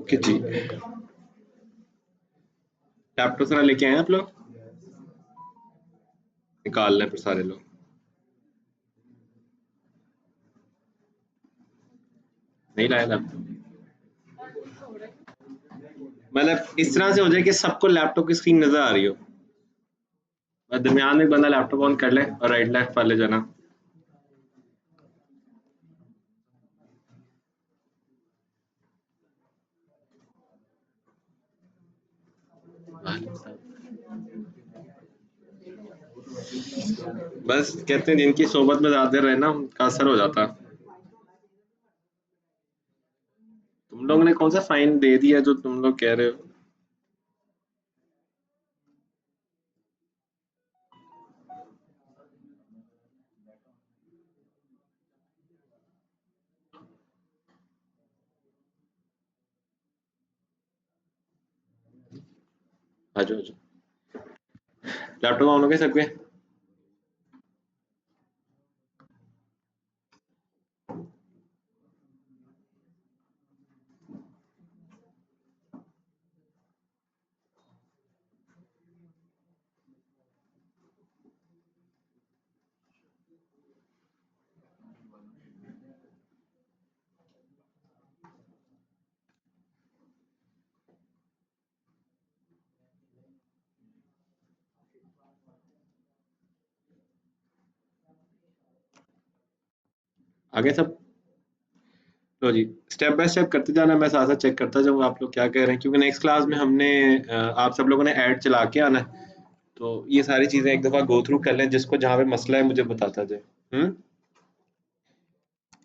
Okay जी, laptop सारा लेके आए हैं आप लोग? निकाल लें फिर सारे लोग। नहीं लाया लैपटॉप? मतलब इस तरह से हो जाए कि सबको लैपटॉप की स्क्रीन नजर आ रही हो, और दरमियान में एक बंदा लैपटॉप ऑन कर ले और राइट लेफ्ट वाले जाना। बस कहते हैं जिनकी सोबत में ज्यादा रहे ना उनका असर हो जाता। तुम लोगों ने कौन सा फाइन दे दिया जो तुम लोग कह रहे हो? आजो आजो, लैपटॉप ऑन हो गए सबके? आगे सब? लो जी, स्टेप बाय स्टेप करते जाना, मैं साथ साथ चेक करता जाऊंगा आप लोग क्या कह रहे हैं, क्योंकि नेक्स्ट क्लास में हमने आप सब लोगों ने ऐड चला के आना है। तो ये सारी चीजें एक दफा गो थ्रू कर लें, जिसको जहाँ पे मसला है मुझे बताता जाए।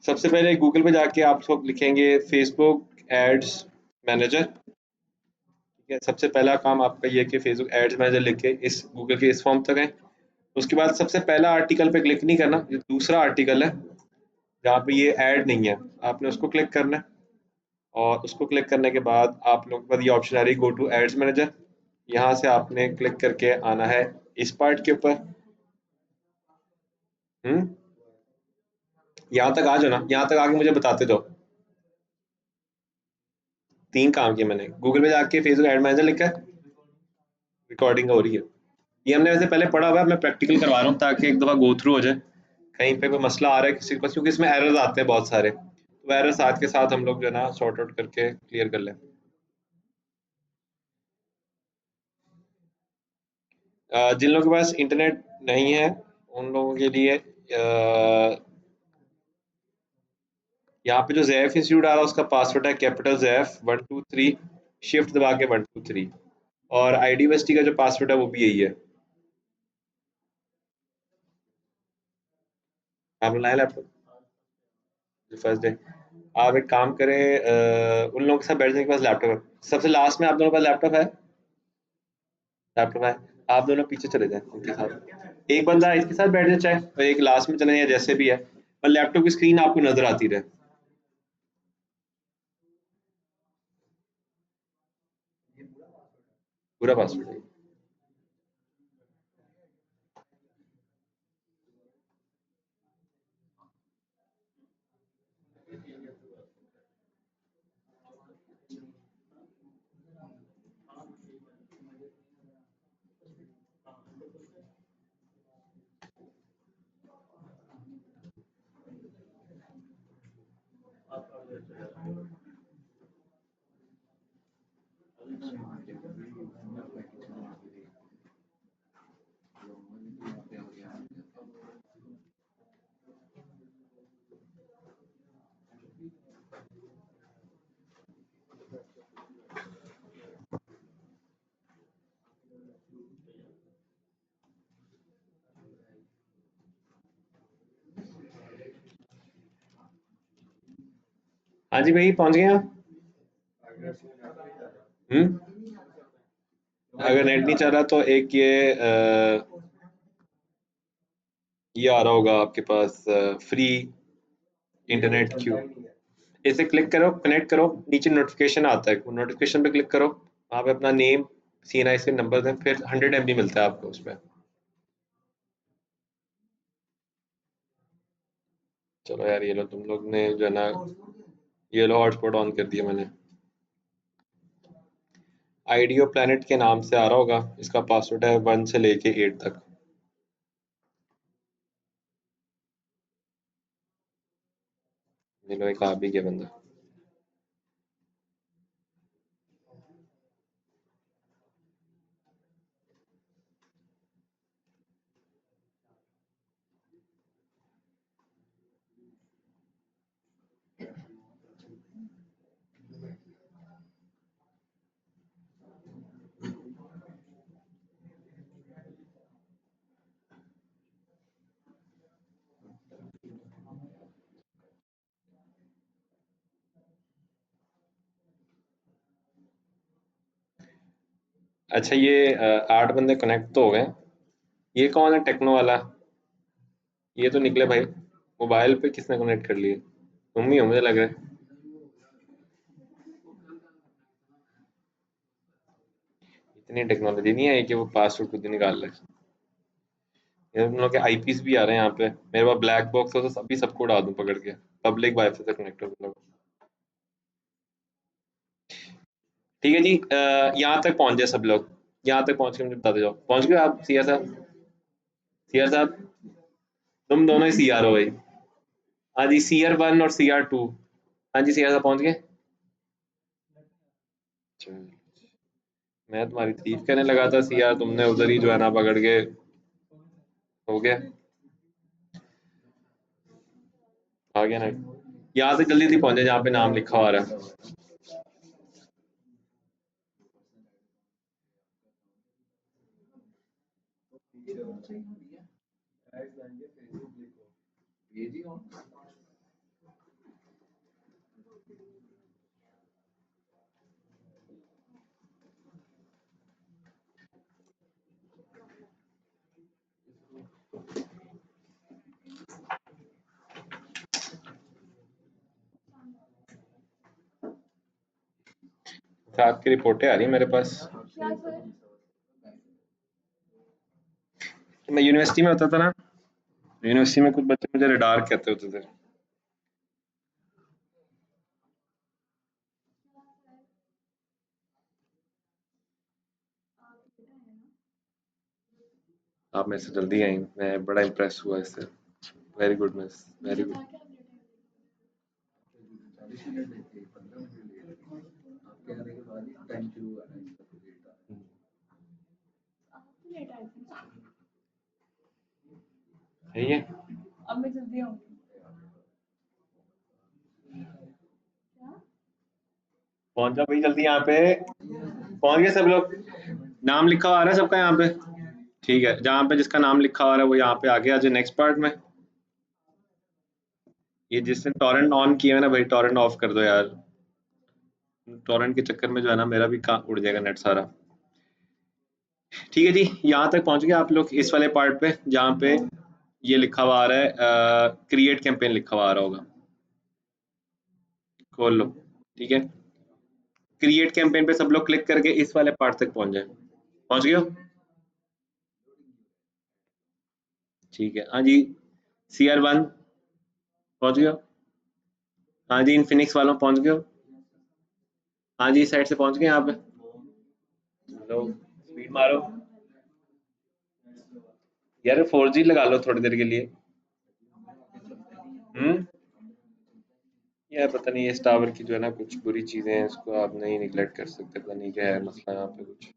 सबसे पहले गूगल पे जाके आप सब लिखेंगे फेसबुक एड्स मैनेजर। ठीक है, सबसे पहला काम आपका ये है कि फेसबुक एड्स मैनेजर लिख के इस गूगल के इस फॉर्म तक है। उसके बाद सबसे पहला आर्टिकल पे क्लिक नहीं करना, ये दूसरा आर्टिकल है जहाँ पे ये ऐड नहीं है, आपने उसको क्लिक करना है। और उसको क्लिक करने के बाद आप लोगों के पास ये ऑप्शन आ रही है गो टू एड्स मैनेजर। यहाँ से आपने क्लिक करके आना है इस पार्ट के ऊपर। हम्म यहाँ तक आ जाओ ना, यहाँ तक आके मुझे बताते जाओ। तीन काम किए मैंने, गूगल पे जाके फेसबुक एड मैनेजर लिखा है, रिकॉर्डिंग हो रही है। ये हमने वैसे पहले पढ़ा हुआ है, मैं प्रैक्टिकल करवा रहा हूँ ताकि एक दफा गो थ्रू हो जाए। कहीं पे कोई मसला आ रहा है किसी के पास, क्योंकि इसमें एरर्स आते हैं बहुत सारे, तो एरर साथ के साथ हम लोग जो है ना सॉर्ट आउट करके क्लियर कर लें। जिन लोगों के पास इंटरनेट नहीं है उन लोगों के लिए यहाँ पे जो जैफ इंस्टीट्यूट आ रहा है उसका पासवर्ड है कैपिटल जैफ 123, शिफ्ट दबा के 123। और आईडी यूनिवर्सिटी का जो पासवर्ड है वो भी यही है। आप लाए लैपटॉप फर्स्ट डे? आप एक काम करें, उन लोगों के साथ बैठने के पास लैपटॉप है, सबसे लास्ट में आप दोनों के पास लैपटॉप है? लैपटॉप है, आप दोनों पीछे चले जाएं उनके साथ, एक बंदा इसके साथ बैठ जाए चाहे, और एक लास्ट में चले जाए, जैसे भी है, और लैपटॉप की स्क्रीन आपको नजर आती रहे। पूरा पासवर्ड है। हाँ जी भाई, पहुंच गए आप? हम्म अगर नेट नहीं चल रहा तो एक ये आ रहा होगा आपके पास, फ्री इंटरनेट क्यू, इसे क्लिक करो, कनेक्ट करो, नीचे नोटिफिकेशन आता है, नोटिफिकेशन पे क्लिक करो, वहाँ पे अपना नेम, CNI से नंबर दें, फिर 100 MB मिलता है आपको उसमें। चलो यार, ये लो तुम लोग ने जो है ना, ये लो हॉटस्पॉट ऑन कर दिया मैंने। आइडियो प्लैनेट के नाम से आ रहा होगा। इसका पासवर्ड है 1 से लेके 8 तक। एक आ भी गया बंदा। अच्छा ये 8 बंदे कनेक्ट तो हो गए। ये कौन है टेक्नो वाला? ये तो निकले भाई। मोबाइल पे किसने कनेक्ट कर लिए? तुम ही हो मुझे लग रहा है। इतनी टेक्नोलॉजी नहीं है कि वो पासवर्ड खुद ही निकाल ले। ये तुम लोग के आईपीस भी आ रहे हैं यहाँ पे। मेरे पास ब्लैक बॉक्स हो तो अभी सबको उड़ा दूं पकड़ के। पब्लिक वाईफाई से कनेक्ट हो तुम लोग। ठीक है जी, यहाँ तक पहुंच गए सब लोग। यहाँ तक पहुंच के मुझे बताते जाओ, पहुंच गए आप सीआर साहब? सीआर साहब, तुम दोनों ही सीआर हो भाई। हाँ जी, CR1 और CR2। हाँ जी सीआर साहब पहुंच गए। चलो, मैं तुम्हारी तारीफ करने लगा था सीआर, तुमने उधर ही जो है ना पकड़ के हो गया। आ गया ना। यहाँ से जल्दी जल्दी पहुंचे जहाँ पे नाम लिखा हुआ आ रहा है। साथ की रिपोर्टें आ रही है मेरे पास। मैं यूनिवर्सिटी में होता था ना, यूनिवर्सिटी में कुछ बच्चे मुझे रडार कहते होते थे। आप मेरे से जल्दी आई, मैं बड़ा इम्प्रेस हुआ इससे। Very good miss, very good. सही है। पहुंच जाओ भाई जल्दी यहाँ पे। पहुंच गए सब लोग? नाम लिखा हुआ आ रहा है सबका यहाँ पे? ठीक है, जहाँ पे जिसका नाम लिखा हुआ है वो यहाँ पे आगे आ जाए नेक्स्ट पार्ट में। ये जिसने टॉरेंट ऑन किया है ना भाई, टॉरेंट ऑफ कर दो यार। टॉरेंट के चक्कर में जो है ना मेरा भी काम उड़ जाएगा नेट सारा। ठीक है जी, यहाँ तक पहुंच गए आप लोग इस वाले पार्ट पे जहाँ पे ये लिखा हुआ आ रहा है, क्रिएट कैंपेन लिखा हुआ आ रहा होगा। खोल लो। ठीक है, क्रिएट कैंपेन पे सब लोग क्लिक करके इस वाले पार्ट तक पहुंच जाए। पहुंच गए हो? ठीक है, हाँ जी। CR1 पहुंच गए हो? हाँ जी, इनफिनिक्स वालों पहुंच गए हो? हाँ जी, इस साइड से पहुंच गए यहाँ पे। चलो स्पीड मारो यार, 4G लगा लो थोड़ी देर के लिए। हम्म। यार पता नहीं इस टावर की जो है ना कुछ बुरी चीजें हैं, इसको आप नहीं निगलेक्ट कर सकते। पता नहीं क्या है मसला यहाँ पे कुछ।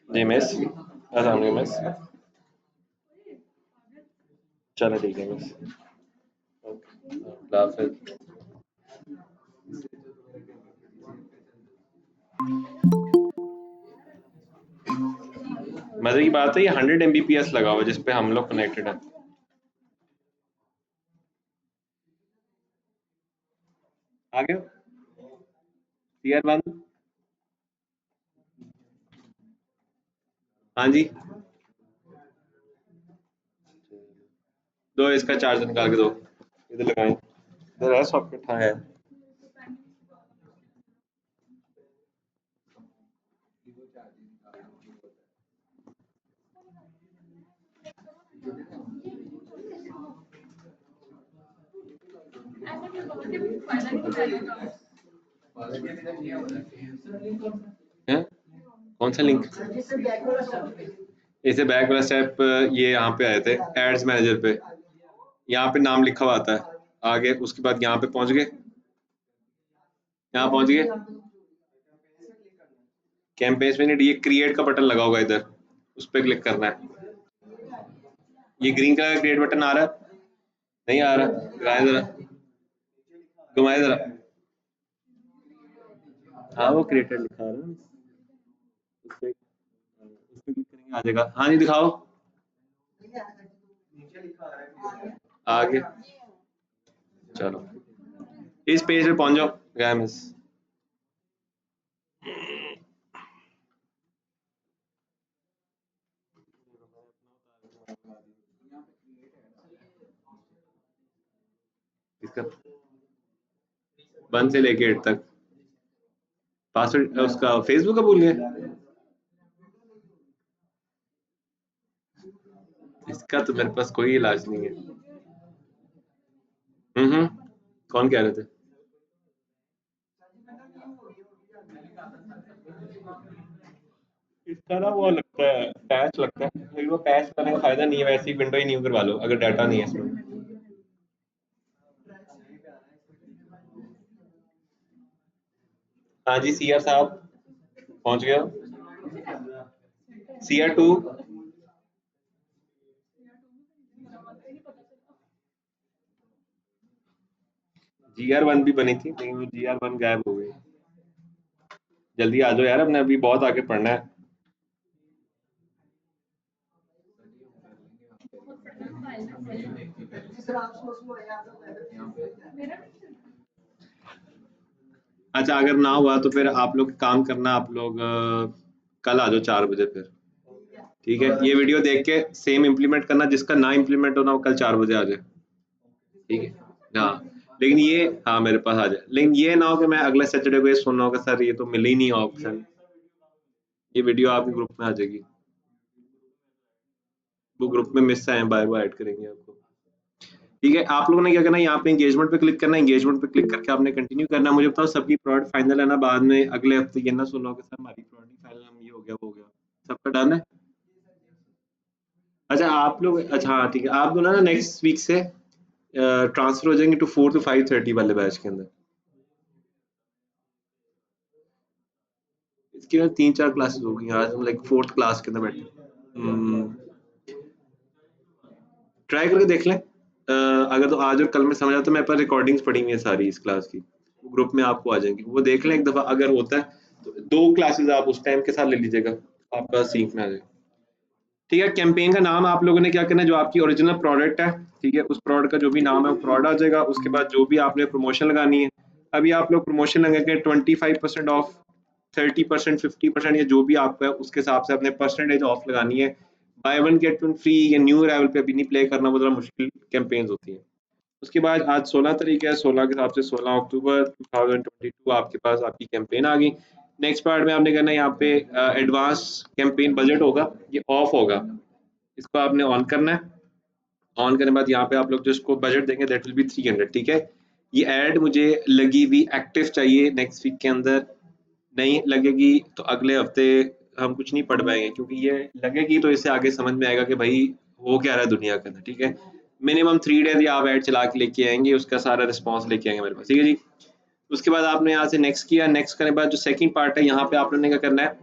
जी मिस, अस्सलाम वालेकुम मिस। चलो ठीक है मिस। ओके, अल्लाह हाफिज। मजे की बात है ये 100 Mbps लगा हुआ है जिस पे हम लोग कनेक्टेड है। आगे CR1। हाँ जी, दो इसका चार्जर निकाल के दो। इधर लगाएं, इधर है सॉकेट, हाँ है। है कौन सा लिंक? इसे बैक वाला स्टेप ये यहाँ पे आए थे एड्स मैनेजर पे, यहाँ पे नाम लिखा हुआ आता है आगे, उसके बाद यहाँ पे पहुंच गए, यहाँ पहुंच गए कैंपेन्स में नहीं, ये क्रिएट का बटन लगा होगा इधर, उस पर क्लिक करना है। ये ग्रीन कलर का क्रिएट बटन आ रहा है? नहीं आ रहा, घुमाए जरा, घुमाए जरा। हाँ वो क्रिएटेड लिखा है ना, उस पे क्लिक करेंगे आ जाएगा। हाँ जी दिखाओ आगे, चलो इस पेज पे पहुंच जाओ गैमस। इसका 1 से लेके 8 तक पासवर्ड उसका फेसबुक का भूल गए, इसका तो मेरे पास कोई इलाज नहीं है। कौन कह रहे थे? इसका ना वो लगता है पैच लगता है, लेकिन वो पैच करने का फायदा नहीं है, वैसे ही विंडो ही न्यू करवा लो अगर डाटा नहीं है इसमें। हाँ जी सीआर साहब पहुंच गया, CR2 GR1 भी बनी थी लेकिन वो GR1 गायब हो गई। जल्दी आ जाओ यार, अपने अभी बहुत आगे पढ़ना है। अच्छा अगर ना हुआ तो फिर आप लोग काम करना, आप लोग कल आ जाओ 4 बजे फिर, ठीक है? ये वीडियो देख के सेम इम्प्लीमेंट करना, जिसका ना इम्प्लीमेंट होना वो कल 4 बजे आ जाए, ठीक है? हाँ लेकिन ये, हाँ मेरे पास आ जाए, लेकिन ये ना हो कि मैं अगले सैटरडे को ये सुनना होगा सर ये तो मिल ही नहीं ऑप्शन, ये वीडियो आपके ग्रुप में आ जाएगी, वो ग्रुप में मिस आए बाय बाय ऐड करेंगे आपको, ठीक है? आप लोगों ने क्या करना है, यहाँ पे एंगेजमेंट पे क्लिक करना है, एंगेजमेंट पे क्लिक करके आपने कंटिन्यू करना है। मुझे बताओ सबकी प्रोडक्ट फाइनल है ना? बाद में अगले हफ्ते ये ना सुनो कि सर हमारी प्रोडक्ट फाइनल, हम ये हो गया वो हो गया, सबका डन है? अच्छा आप लोग, अच्छा हाँ ठीक है, आप लोग ना नेक्स्ट वीक से ट्रांसफर हो जाएंगे टू 4 to 5:30 वाले बैच के अंदर। इसके बाद 3-4 क्लासेस होगी, आज हम लाइक 4th क्लास के अंदर बैठे। ट्राई करके देख लें, अगर तो आज और कल में समझ आता, तो मेरे पास रिकॉर्डिंग्स पड़ी हुई है सारी इस क्लास की, ग्रुप में आपको आ जाएंगी, वो देख लें एक दफा, अगर होता है तो 2 क्लासेस आप उस टाइम के साथ ले लीजिएगा, आपका सीख में आ जाएगा, ठीक है? कैंपेन का नाम आप लोगों ने क्या करना है, जो आपकी ओरिजिनल प्रोडक्ट है, ठीक है, उस प्रोडक्ट का जो भी नाम है वो प्रोडक्ट आ जाएगा, उसके बाद जो भी आपने प्रमोशन लगानी है, अभी आप लोग प्रमोशन लगाएंगे 25% ऑफ, 30%, 50% या जो भी आपका है उसके हिसाब से अपने परसेंटेज ऑफ लगानी है। By one get one free या न्यू अराइवल पे अभी नहीं प्ले करना, वो जरा मुश्किल कैंपेन्स होती हैं। उसके बाद आज 16 तारीख है, 16 के हिसाब से 16 अक्टूबर 2022 आपके पास आपकी कैंपेन आ गई। नेक्स्ट पार्ट में आपने करना है, यहाँ पे एडवांस कैंपेन बजट होगा, ये ऑफ होगा, इसको आपने ऑन करना है। ऑन करने के बाद यहाँ पे आप लोग जो इसको बजट देंगे दैट विल बी 300, ठीक है? ये ऐड मुझे लगी हुई एक्टिव चाहिए नेक्स्ट वीक के अंदर, नहीं लगेगी तो अगले हफ्ते हम कुछ नहीं पढ़ पाएंगे, क्योंकि ये लगेगी तो इससे आगे समझ में आएगा कि भाई हो क्या रहा है दुनिया के अंदर, ठीक है? मिनिमम 3 डेज या आप ऐड चला के लेके आएंगे, उसका सारा रिस्पॉन्स लेके आएंगे मेरे पास, ठीक है जी? उसके बाद आपने यहाँ से नेक्स्ट किया, नेक्स्ट करने के बाद जो सेकंड पार्ट है, यहाँ पे आप लोगों ने क्या करना है,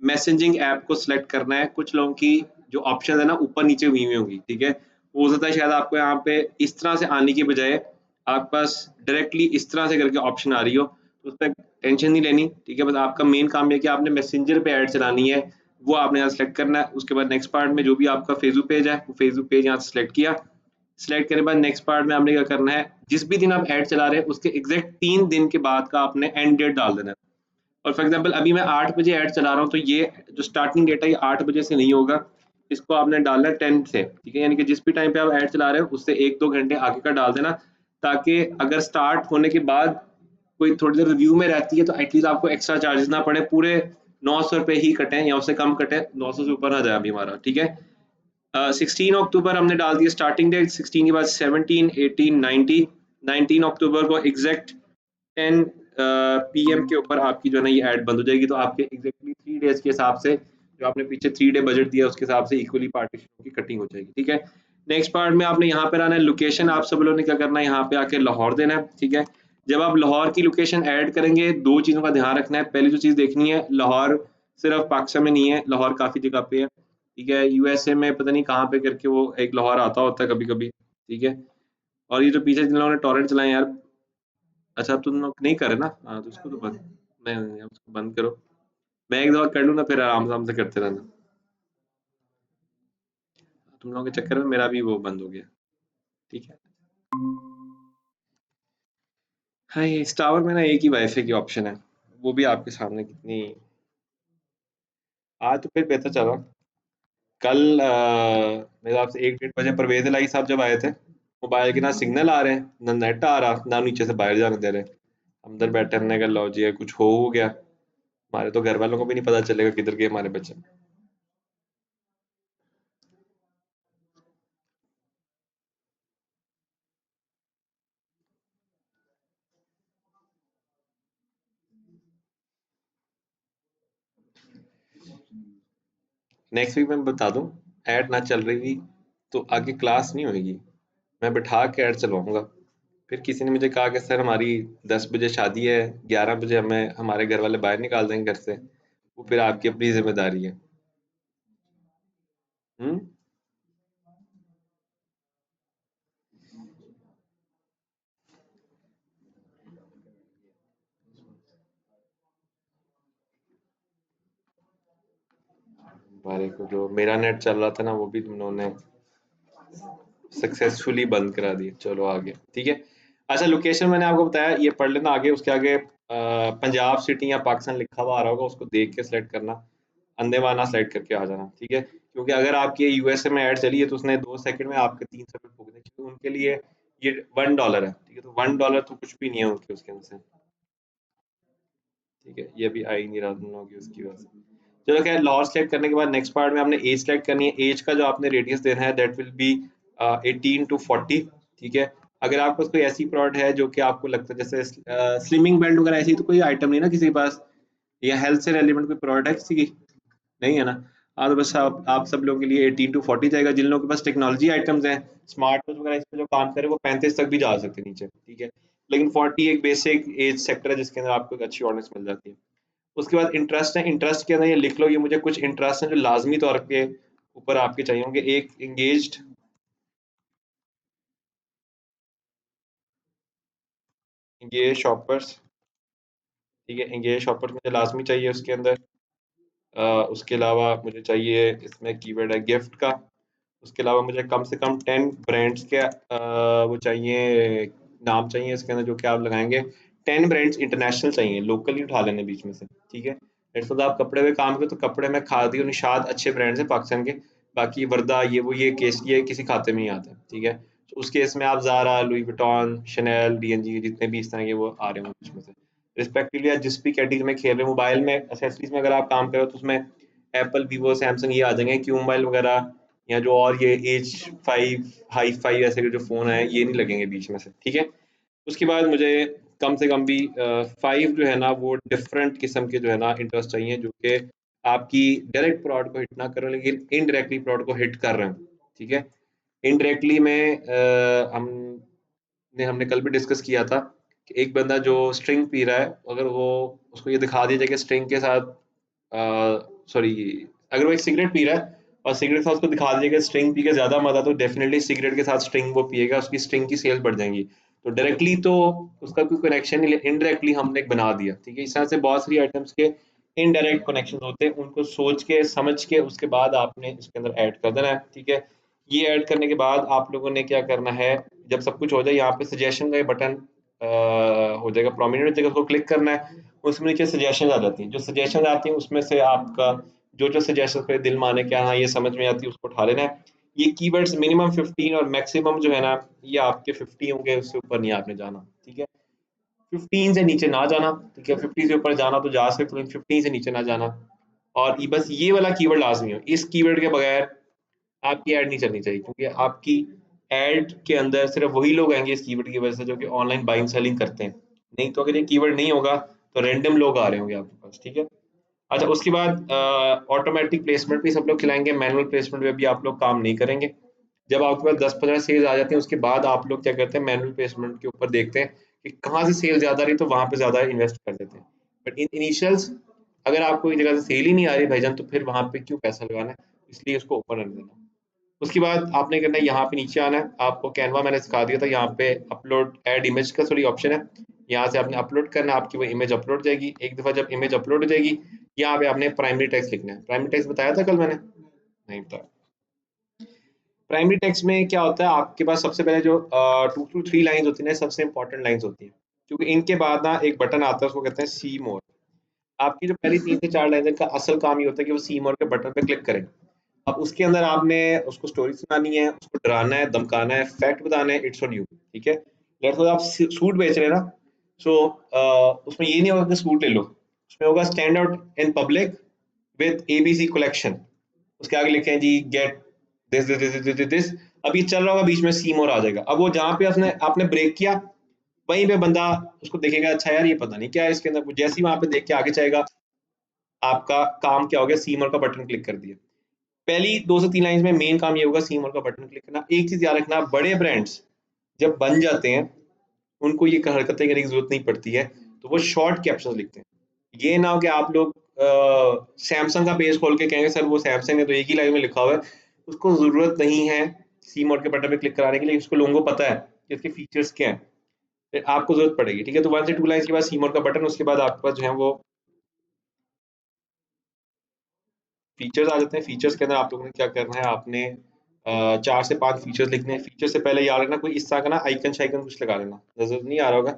मैसेजिंग ऐप को सिलेक्ट करना है। कुछ लोगों की जो ऑप्शन है ना ऊपर नीचे हुई हुई होंगी, ठीक है? हो सकता है शायद आपको यहाँ पे इस तरह से आने की बजाय आपके पास डायरेक्टली इस तरह से करके ऑप्शन आ रही हो, तो उस पर टेंशन नहीं लेनी, ठीक है? बस आपका मेन काम है कि आपने मैसेंजर पे ऐड चलानी है, वो आपने यहाँ सेलेक्ट करना है। उसके बाद नेक्स्ट पार्ट में जो भी आपका फेसबुक पेज है, वो फेसबुक पेज यहाँ से सिलेक्ट किया, सिलेक्ट करने के बाद नेक्स्ट पार्ट में आपने क्या करना है, जिस भी दिन आप ऐड चला रहे हैं उसके एग्जैक्ट 3 दिन के बाद का आपने एंड डेट डाल देना है। और फॉर एग्जांपल अभी मैं 8 बजे ऐड चला रहा हूँ, तो ये जो स्टार्टिंग डेट है ये 8 बजे से नहीं होगा, इसको आपने डालना है 10 से, ठीक है? यानी कि जिस भी टाइम पे आप ऐड चला रहे हो उससे 1-2 घंटे आगे का डाल देना, ताकि अगर स्टार्ट होने के बाद कोई थोड़ी देर रिव्यू में रहती है तो एटलीस्ट आपको एक्स्ट्रा चार्जेस ना पड़े, पूरे 900 रुपए ही कटें या उससे कम कटे, 900 से ऊपर ना जाए अभी हमारा, ठीक है? 16 अक्टूबर हमने डाल दिया स्टार्टिंग डेट, 16 के बाद 17, 18, 19, 19 अक्टूबर को एग्जैक्ट 10 PM के ऊपर आपकी जो है ना ये ऐड बंद हो जाएगी, तो आपके एग्जैक्टली 3 डेज के हिसाब से जो आपने पीछे 3 डे बजट दिया उसके हिसाब से इक्वली पार्टीशन की कटिंग हो जाएगी, ठीक है। नेक्स्ट पार्ट में आपने यहाँ पे आना है, लोकेशन आप सब लोगों ने क्या करना है, यहाँ पे आके लाहौर देना है, ठीक है। जब आप लाहौर की लोकेशन ऐड करेंगे, 2 चीज़ों का ध्यान रखना है। पहली जो चीज़ देखनी है, लाहौर सिर्फ पाकिस्तान में नहीं है, लाहौर काफ़ी जगह पे है, ठीक है। यूएसए में पता नहीं कहाँ पे करके वो एक लाहौर आता होता है कभी-कभी, ठीक है। और ये जो पीछे जिन लोगों ने टॉरेंट चलाए यार, अच्छा अब तुम लोग नहीं कर रहे ना? हाँ, तो उसको तो बंद नहीं, उसको बंद करो। मैं एक दफ़ा कर लूँ ना, फिर आराम-आराम से करते रहना। तुम लोगों के चक्कर में मेरा भी वो बंद हो गया, ठीक है। हाँ, ये इस टावर में ना एक ही वाईफ़ाई की ऑप्शन है, वो भी आपके सामने कितनी। आज तो फिर बेहतर चला। कल मेरे हिसाब से 1 डेढ़ बजे परवेज़ इलाही साहब जब आए थे, मोबाइल के ना सिग्नल आ रहे हैं, ना नेट आ रहा, ना नीचे से बाहर जाने दे रहे। अंदर बैठे हमने कहा लो जी ये कुछ हो गया। हमारे तो घर वालों को भी नहीं पता चलेगा किधर गए हमारे बच्चे। नेक्स्ट वीक मैं बता दूं, ऐड ना चल रही तो आगे क्लास नहीं होगी। मैं बिठा के ऐड चलवाऊंगा। फिर किसी ने मुझे कहा कि सर हमारी 10 बजे शादी है, 11 बजे हमें हमारे घर वाले बाहर निकाल देंगे घर से, वो फिर आपकी अपनी जिम्मेदारी है। हम्म। हमारे को जो मेरा नेट चल रहा था ना वो भी तुम लोगों ने सक्सेसफुली बंद करा दिया। चलो आगे, ठीक है। अच्छा, लोकेशन मैंने आपको बताया, ये पढ़ लेना आगे। उसके आगे पंजाब सिटी या पाकिस्तान लिखा हुआ आ रहा होगा, उसको देख के सिलेक्ट करना, अंधेवाना सेलेक्ट करके आ जाना, ठीक है। क्योंकि अगर आपकी यूएसए में ऐड चली है तो उसने 2 सेकंड में आपके 300 रुपये फूकने चाहिए, उनके लिए ये $1 है, ठीक है। तो $1 तो कुछ भी नहीं है उनके उसके अंदर से, ठीक है। ये अभी आ ही नहीं रहा तुम लोगों की उसकी वजह से। चलो खैर, लाहौर सेलेक्ट करने के बाद नेक्स्ट पार्ट में आपने एज सेलेक्ट करनी है। एज का जो आपने रेडियस देना है दैट विल बी 18 to 40, ठीक है। अगर आपके पास कोई ऐसी प्रोडक्ट है जो कि आपको लगता है जैसे स्लिमिंग बेल्ट वगैरह, ऐसी तो कोई आइटम नहीं ना किसी के पास, या हेल्थ से रेलिवेंट कोई प्रोडक्ट है किसी की, नहीं है ना? हाँ, तो बस आप सब लोगों के लिए 18 to 40 जाएगा। जिन लोगों के पास टेक्नोलॉजी आइटम्स हैं, स्मार्ट वॉच वगैरह, इस पे जो काम करे वो 35 तक भी जा सकते हैं नीचे, ठीक है। लेकिन 40 एक बेसिक एज सेक्टर है जिसके अंदर आपको एक अच्छी ऑडियंस मिल जाती है। उसके बाद इंटरेस्ट है, इंटरेस्ट के अंदर ये लिख लो, ये मुझे कुछ इंटरेस्ट है जो लाजमी तौर पे ऊपर आपके चाहिए होंगे। एक एंगेज शॉपर्स, ठीक है। एंगेज शॉपर्स मुझे लाजमी चाहिए उसके अंदर। उसके अलावा मुझे चाहिए इसमें कीवर्ड है गिफ्ट का। उसके अलावा मुझे कम से कम 10 ब्रांड्स के वो चाहिए, नाम चाहिए इसके अंदर जो कि आप लगाएंगे। 10 ब्रांड्स इंटरनेशनल चाहिए, लोकल नहीं उठा लेने बीच में से, ठीक है। जैसे तो आप कपड़े में काम करो तो कपड़े में खादी और निशाद अच्छे ब्रांड्स हैं पाकिस्तान के। बाकी वर्दा ये वो ये केस ये किसी खाते में नहीं आता, ठीक है। तो उस केस में आप Zara, Louis Vuitton, Chanel, D and G, जितने भी इस तरह के वो आ रहे हैं बीच में से, रिस्पेक्टिवली आप जिस भी कैटेगरी में खेल रहे हो। मोबाइल में एसेसरीज में अगर आप काम करो तो उसमें एप्पल, वीवो, सैमसंग ये आ जाएंगे। क्यू मोबाइल वगैरह या जो और ये H5 हाई फाई ऐसे के जो फ़ोन है ये नहीं लगेंगे बीच में से, ठीक है। उसके बाद मुझे कम से कम भी 5 जो है ना वो डिफरेंट किस्म के जो है ना इंटरेस्ट चाहिए जो कि आपकी डायरेक्ट प्रोडक्ट को हिट ना करें लेकिन इनडायरेक्टली प्रोडक्ट को हिट कर रहे हैं, ठीक है। इनडायरेक्टली में हमने कल भी डिस्कस किया था कि एक बंदा जो स्ट्रिंग पी रहा है, अगर वो उसको ये दिखा दिया जाए कि स्ट्रिंग के साथ सॉरी, अगर वो एक सिगरेट पी रहा है और सिगरेट के साथ उसको दिखा दिया कि स्ट्रिंग पी के ज़्यादा मज़ा, तो डेफिनेटली सिगरेट के साथ स्ट्रिंग वो पिएगा, उसकी स्ट्रिंग की सेल्स बढ़ जाएंगी। तो डायरेक्टली तो उसका कोई कनेक्शन नहीं, इनडायरेक्टली हमने एक बना दिया, ठीक है। इस तरह से बहुत सारी आइटम्स के इनडायरेक्ट कनेक्शन होते हैं, उनको सोच के समझ के उसके बाद आपने इसके अंदर ऐड कर देना है, ठीक है। ये ऐड करने के बाद आप लोगों ने क्या करना है, जब सब कुछ हो जाए यहाँ पे सजेशन का ये बटन हो जाएगा प्रोमिनेंट जगह, उसको क्लिक करना है। उसमें नीचे सजेशन आ जाती हैं, जो सजेशन आती हैं उसमें से आपका जो जो सजेशन पे दिल माने क्या हाँ ये समझ में आती है उसको उठा लेना है। ये कीवर्ड्स मिनिमम 15 और मैक्सिमम जो है ना ये आपके 50 होंगे, उससे ऊपर नहीं आपने जाना, ठीक है। 15 से नीचे ना जाना, ठीक है। 50 से ऊपर जाना तो जा सकते हो, 15 से नीचे ना जाना। और ये बस ये वाला कीवर्ड लाजमी हो, इस कीवर्ड के बगैर आपकी ऐड नहीं चलनी चाहिए, क्योंकि आपकी ऐड के अंदर सिर्फ वही लोग आएंगे इस कीवर्ड की वजह से जो कि ऑनलाइन बाइंग सेलिंग करते हैं, नहीं तो अगर ये कीवर्ड नहीं होगा तो रैंडम लोग आ रहे होंगे आपके पास, ठीक है। अच्छा, उसके बाद ऑटोमेटिक प्लेसमेंट भी सब लोग खिलाएंगे, मैनुअल प्लेसमेंट में भी आप लोग काम नहीं करेंगे। जब आपके पास 10-15 सेल्स आ जाती हैं उसके बाद आप लोग क्या करते हैं, मैनुअल प्लेसमेंट के ऊपर देखते हैं कि कहाँ से सेल ज़्यादा रही तो वहाँ पे ज़्यादा इन्वेस्ट कर देते हैं। बट इन इनिशियल्स अगर आपको एक जगह से सेल ही नहीं आ रही भाईजान, तो फिर वहाँ पे क्यों पैसा लगाना है, इसलिए उसको ओपन रख देना। उसके बाद आपने करना है, यहाँ पे नीचे आना है, आपको कैनवा मैंने सिखा दिया था, यहाँ पे अपलोड ऐड इमेज का सॉरी ऑप्शन है, यहाँ से आपने अपलोड करना है, आपकी वो इमेज अपलोड जाएगी। एक दफ़ा जब इमेज अपलोड हो जाएगी, यहाँ पे आपने प्राइमरी टेक्स्ट लिखना है। प्राइमरी टेक्स्ट बताया था कल मैंने, नहीं बताया। प्राइमरी टेक्स्ट में क्या होता है, आपके पास सबसे पहले जो 2 to 3 लाइन्स होती हैं ना, सबसे इंपॉर्टेंट लाइन्स होती हैं, क्योंकि इनके बाद ना एक बटन आता है, उसको कहते हैं सी मोर। आपकी जो पहली 3 से 4 लाइन का असल काम ये होता है कि वो सी मोर के बटन पे क्लिक करें। अब उसके अंदर आपने उसको स्टोरी सुनानी है, उसको डराना है, धमकाना है, फैक्ट बताना है, इट्स ऑन यू, ठीक है। लेट्स सपोज आप सूट बेच रहे हैं ना, सो उसमें ये नहीं होगा कि सूट ले लो, उसमें होगा stand out in public with ABC collection. उसके आगे लिखे हैं जी get this this this this this this. अब ये चल रहा होगा, बीच में सी मोर आ जाएगा। अब वो जहाँ पे आपने आपने ब्रेक किया, वहीं पे बंदा उसको देखेगा, अच्छा यार ये पता नहीं क्या है इसके अंदर, जैसे ही वहां पे देख के आगे जाएगा, आपका काम क्या हो गया, सी मोर का बटन क्लिक कर दिया। पहली 2 से 3 लाइन में मेन काम ये होगा, सी मोर का बटन क्लिक करना। एक चीज याद रखना, बड़े ब्रांड्स जब बन जाते हैं उनको ये हरकतें करने की जरूरत नहीं पड़ती है, तो वो शॉर्ट कैप्शन लिखते हैं। ये ना हो कि आप लोग सैमसंग का पेज खोल के कहेंगे सर वो सैमसंग है तो एक ही लाइन में लिखा हुआ है, उसको जरूरत नहीं है सी मोड के बटन पे क्लिक कराने के लिए, उसको लोगों को पता है कि इसके फीचर्स क्या है, फिर आपको जरूरत पड़ेगी, ठीक है। तो 1 से 2 लाइन के बाद सी मोड का बटन, उसके बाद आपके पास जो है वो फीचर्स आ जाते हैं। फीचर्स के अंदर आप लोगों ने क्या करना है, आपने 4 से 5 फीचर्स लिखने हैं। फीचर से पहले याद रखना, कोई इस तरह का ना आइकन शाइकन कुछ लगा लेना, नजर नहीं आ रहा होगा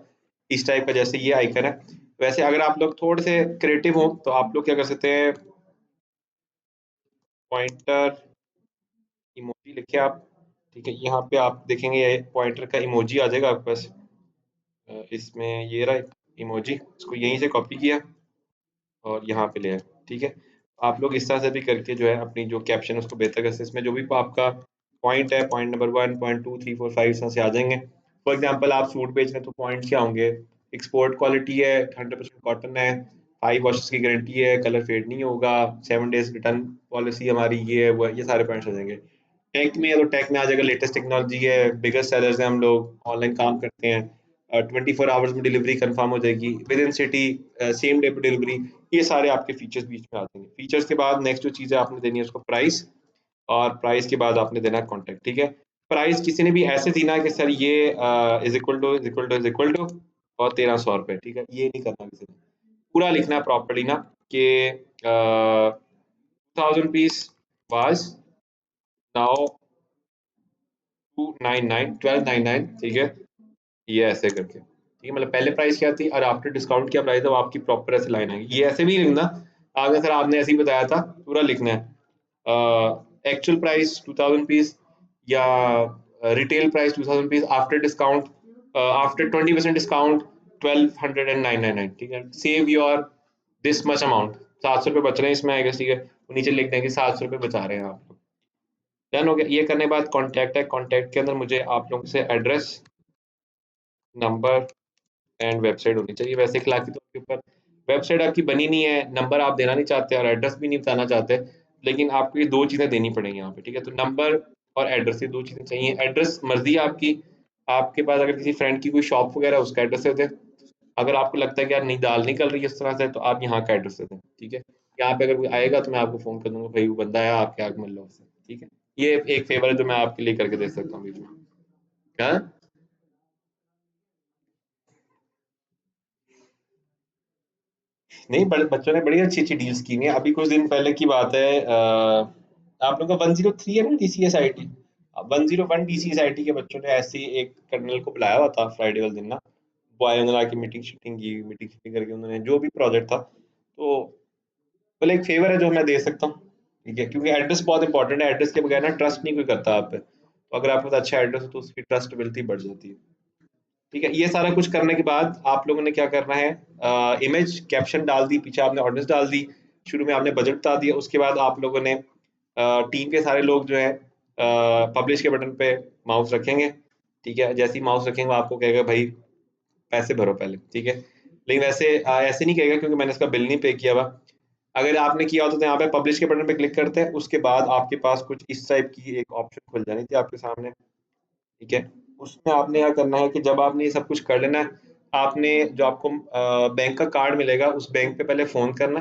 इस टाइप का, जैसे ये आइकन है। वैसे अगर आप लोग थोड़े से क्रिएटिव हो तो आप लोग क्या कर सकते हैं, पॉइंटर इमोजी लिखे आप, ठीक है। यहाँ पे आप देखेंगे ये पॉइंटर का इमोजी आ जाएगा आपके पास। इसमें ये रहा इमोजी, इसको यहीं से कॉपी किया और यहाँ पे ले आए, ठीक है। आप लोग इस तरह से भी करके जो है अपनी जो कैप्शन है उसको बेहतर कर सकते हैं। इसमें जो भी आपका पॉइंट है, पॉइंट नंबर 1, पॉइंट 2, 3, 4, 5 इस तरह से आ जाएंगे। फॉर एग्जांपल आप सूट बेच रहे हैं तो पॉइंट क्या होंगे, एक्सपोर्ट क्वालिटी है, 100% कॉटन है, 5 वॉशेस की गारंटी है, कलर फेड नहीं होगा, 7 डेज रिटर्न पॉलिसी हमारी, ये है वो है, ये सारे पॉइंट्स आ जाएंगे। टेक में है तो टेक में आ जाएगा, लेटेस्ट टेक्नोलॉजी है, बिगेस्ट सेलर्स हैं, हम लोग ऑनलाइन काम करते हैं, 24 आवर्स में डिलीवरी कंफर्म हो जाएगी, with in city, same day पे डिलीवरी। ये सारे आपके फीचर्स बीच में आते हैं। फीचर्स के बाद नेक्स्ट जो चीज़ है आपने देनी है उसको प्राइस, और प्राइस के बाद आपने देना है कॉन्टैक्ट, ठीक है। प्राइस किसी ने भी ऐसे देना है कि सर ये is equal to is equal to is equal to और 1300 रुपये, ठीक है, ये नहीं करना किसी ने। पूरा लिखना है प्रॉपर्ली ना कि 1000 पीस वाज नाउ 299 1299, ठीक है, ये ऐसे करके, ठीक है। मतलब पहले प्राइस क्या थी और आफ्टर डिस्काउंट क्या प्राइस है, वो आपकी प्रॉपर ऐसे लाइन आएगी। ये ऐसे भी लिखना, आगे सर आपने ऐसे ही बताया था, पूरा लिखना है एक्चुअल प्राइस 2000 पीस या retail price 2000 piece after discount, after 20% discount 1299, ठीक है। Save your this much amount, 700 रुपये बच रहे हैं इसमें आएगा, ठीक है। वो नीचे लिख देंगे 700 रुपये बचा रहे हैं आप लोग। डन हो गया। ये करने के बाद कॉन्टैक्ट है, कॉन्टैक्ट के अंदर मुझे आप लोगों से एड्रेस, नंबर एंड वेबसाइट होनी चाहिए। वैसे 1 लाख की तो आपके ऊपर वेबसाइट आपकी बनी नहीं है, नंबर आप देना नहीं चाहते और एड्रेस भी नहीं बताना चाहते, लेकिन आपको ये 2 चीज़ें देनी पड़ेंगी यहाँ पे, ठीक है। तो नंबर और एड्रेस, ये 2 चीज़ें चाहिए। एड्रेस मर्ज़ी है आपकी, आपके पास अगर किसी फ्रेंड की कोई शॉप वगैरह है उसका एड्रेस दे दें। अगर आपको लगता है कि यार नहीं दाल निकल रही है इस तरह से, तो आप यहाँ का एड्रेस दे दें, ठीक है। यहाँ पे अगर कोई आएगा तो मैं आपको फ़ोन कर दूँगा, भाई वो बंदा है आपके आके मिल लो उससे, ठीक है। ये एक फ़ेवर है जो मैं आपके लिए करके दे सकता हूँ बीच में। हाँ? नहीं, बड़े बच्चों ने बड़ी अच्छी-अच्छी डील्स की हुई हैं। अभी कुछ दिन पहले की बात है, आप लोगों का 103 है ना डीसीएसआईटी, 101 डीसीएसआईटी के बच्चों ने ऐसे ही एक कर्नल को बुलाया हुआ था फ्राइडे वाले दिन ना, वो आए, उन्होंने आके मीटिंग-शीटिंग की, मीटिंग-शीटिंग करके उन्होंने जो भी प्रोजेक्ट था, तो बोले एक फेवर है जो मैं दे सकता हूँ, ठीक है, क्योंकि एड्रेस बहुत इंपॉर्टेंट है, एड्रेस के बगैर ना ट्रस्ट नहीं कोई करता आप पे, तो अगर आपके पास अच्छा एड्रेस हो तो उसकी ट्रस्टेबिलिटी बढ़ जाती है, ठीक है। ये सारा कुछ करने के बाद आप लोगों ने क्या करना है, इमेज कैप्शन डाल दी, पीछे आपने ऑडियंस डाल दी, शुरू में आपने बजट बता दिया, उसके बाद आप लोगों ने टीम के सारे लोग जो है पब्लिश के बटन पे माउस रखेंगे, ठीक है। जैसे ही माउस रखेंगे वो आपको कहेगा भाई पैसे भरो पहले, ठीक है। लेकिन वैसे ऐसे नहीं कहेगा क्योंकि मैंने इसका बिल नहीं पे किया हुआ। अगर आपने किया होता तो यहाँ पे पब्लिश के बटन पे क्लिक करते हैं, उसके बाद आपके पास कुछ इस टाइप की एक ऑप्शन खुल जानी थी आपके सामने, ठीक है। उसमें आपने क्या करना है कि जब आपने ये सब कुछ कर लेना है, आपने जो आपको बैंक का कार्ड मिलेगा उस बैंक पे पहले फ़ोन करना,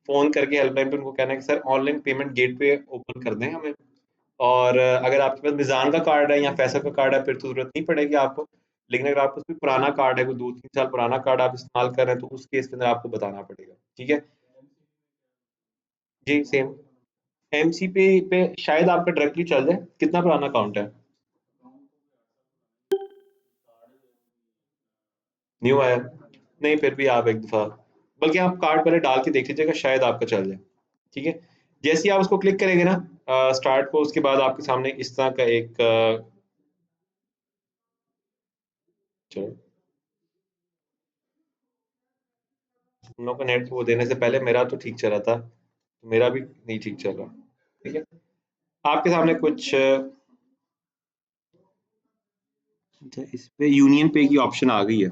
फ़ोन करके हेल्पलाइन पे उनको कहना है कि sir online payment gateway open कर दें हमें। और अगर आपके पास मिज़ान का कार्ड है या फैसल का कार्ड है फिर तो ज़रूरत नहीं पड़ेगी आपको। लेकिन अगर आपके पास कोई पुराना कार्ड है, कोई 2-3 साल पुराना कार्ड आप इस्तेमाल कर रहे हैं तो उस केस के अंदर आपको बताना पड़ेगा, ठीक है? जी, सेम। एमसीपे पे शायद आपका डायरेक्टली चल जाए। कितना पुराना अकाउंट है? न्यू आया? नहीं, फिर भी आप एक दफ़ा बल्कि आप कार्ड पहले डाल के देख लीजिएगा, शायद आपका चल जाए, ठीक है? जैसे ही आप उसको क्लिक करेंगे ना स्टार्ट को, उसके बाद आपके सामने इस तरह का एक चलो, हम लोग का नेट वो देने से पहले मेरा तो ठीक चल रहा था, तो मेरा भी नहीं ठीक चल रहा, ठीक है? आपके सामने कुछ अच्छा, इस पे यूनियन पे की ऑप्शन आ गई है।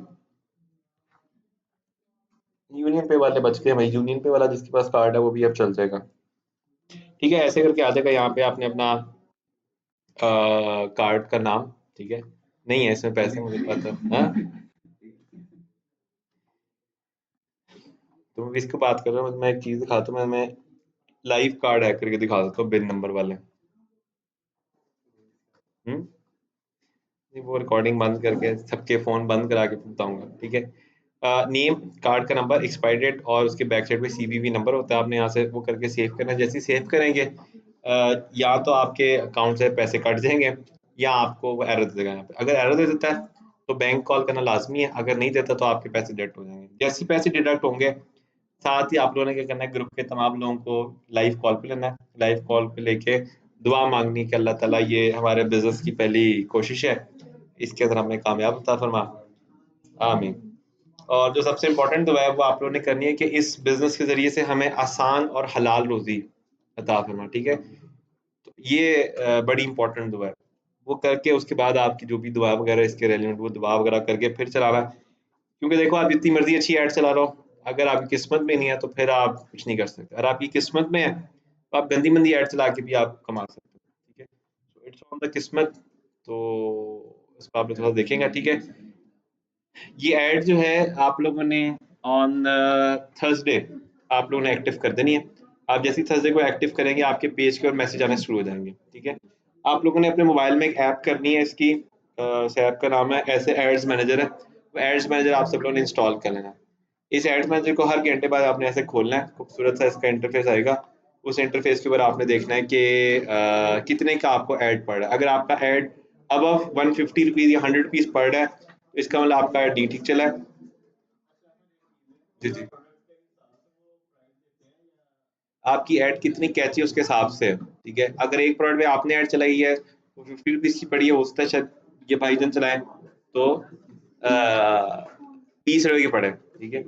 यूनियन पे वाले बच गए भाई, यूनियन पे वाला जिसके पास कार्ड है वो भी अब चल जाएगा, ठीक है? ऐसे करके आ जाएगा यहाँ पे आपने अपना कार्ड का नाम, ठीक है? नहीं है इसमें पैसे, मुझे पता हाँ? तुम किसकी बात कर रहे हो? मैं एक चीज़ दिखाता हूँ, मैं लाइव कार्ड हैक करके दिखा देता हूँ बिन नंबर वाले। हुँ? नहीं, वो रिकॉर्डिंग बंद करके सबके फ़ोन बंद करा के बताऊँगा, ठीक है? नेम, कार्ड का नंबर, एक्सपायरी डेट और उसके बैक साइड पे सीवीवी नंबर होता है, आपने यहाँ से वो करके सेव करना है। जैसे ही सेव करेंगे या तो आपके अकाउंट से पैसे कट जाएँगे या आपको वो एरर दे देगा यहाँ पे। अगर एरर दे देता है तो बैंक कॉल करना लाज़मी है, अगर नहीं देता तो आपके पैसे डिडक्ट हो जाएँगे। जैसे ही पैसे डिडक्ट होंगे, साथ ही आप लोगों ने क्या करना है, ग्रुप के तमाम लोगों को लाइव कॉल पे लेना है। लाइव कॉल पे लेके दुआ माँगनी कि अल्लाह ताला ये हमारे बिज़नेस की पहली कोशिश है, इसके अंदर हमें कामयाब अता फरमा। आमीन। और जो सबसे इम्पोर्टेंट दुआ है वो आप लोगों ने करनी है कि इस बिज़नेस के ज़रिए से हमें आसान और हलाल रोज़ी अता फरमा, ठीक है? तो ये बड़ी इम्पोर्टेंट दुआ है। वो करके उसके बाद आपकी जो भी दुआ वगैरह इसके रिलेवेंट वो दुआ वगैरह करके फिर चलाना है। क्योंकि देखो आप जितनी मर्ज़ी अच्छी ऐड चला लो, अगर आपकी किस्मत में नहीं है तो फिर आप कुछ नहीं कर सकते। अगर आपकी किस्मत में है, तो आप गंदी-मंदी ऐड चला के भी आप कमा सकते हो, ठीक है? सो इट्स ऑन द किस्मत, तो इसको आप लोग थोड़ा देखेंगे, ठीक है? ये ऐड जो है आप लोगों ने ऑन थर्सडे आप लोगों ने एक्टिव कर देनी है। आप जैसे ही थर्सडे को एक्टिव करेंगे आपके पेज के और मैसेज आने शुरू हो जाएँगे, ठीक है? आप लोगों ने अपने मोबाइल में एक ऐप करनी है इसकी उस ऐप का नाम है ऐसे एड्स मैनेजर है। वो एड्स मैनेजर आप सब लोगों ने इंस्टॉल कर लेना है। इस एड्स मैनेजर को हर घंटे बाद आपने ऐसे खोलना है, खूबसूरत सा इसका इंटरफ़ेस आएगा। उस इंटरफ़ेस के ऊपर आपने देखना है कि कितने का आपको ऐड पड़ रहा है। अगर आपका ऐड अबव ₹150 या ₹100 पड़ रहा है, तो इसका मतलब आपका ऐड ठीक चला है। जी, जी। आपकी ऐड कितनी कैची है उसके हिसाब से है, ठीक है? अगर एक प्रोडक्ट में आपने ऐड चलाई है, वो ₹50 की पड़ी है, हो सकता है शायद ये भाईजान चलाएँ, तो ₹20 की पड़े, ठीक है?